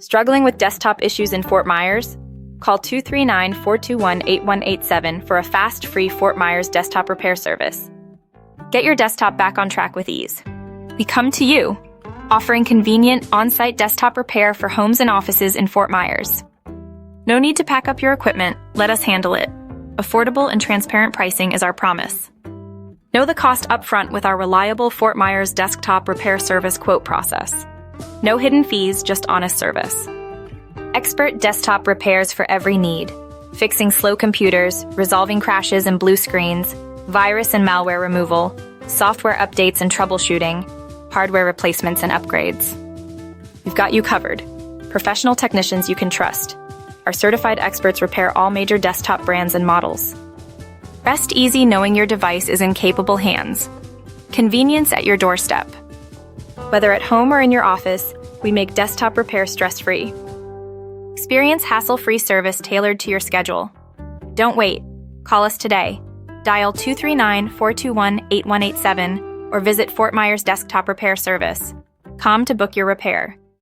Struggling with desktop issues in Fort Myers? Call 239-421-8187 for a fast, free Fort Myers desktop repair service. Get your desktop back on track with ease. We come to you, offering convenient on-site desktop repair for homes and offices in Fort Myers. No need to pack up your equipment, let us handle it. Affordable and transparent pricing is our promise. Know the cost upfront with our reliable Fort Myers desktop repair service quote process. No hidden fees, just honest service. Expert desktop repairs for every need. Fixing slow computers, resolving crashes and blue screens, virus and malware removal, software updates and troubleshooting, hardware replacements and upgrades. We've got you covered. Professional technicians you can trust. Our certified experts repair all major desktop brands and models. Rest easy knowing your device is in capable hands. Convenience at your doorstep. Whether at home or in your office, we make desktop repair stress-free. Experience hassle-free service tailored to your schedule. Don't wait. Call us today. Dial 239-421-8187 or visit Fort Myers Desktop Repair Service. Come to book your repair.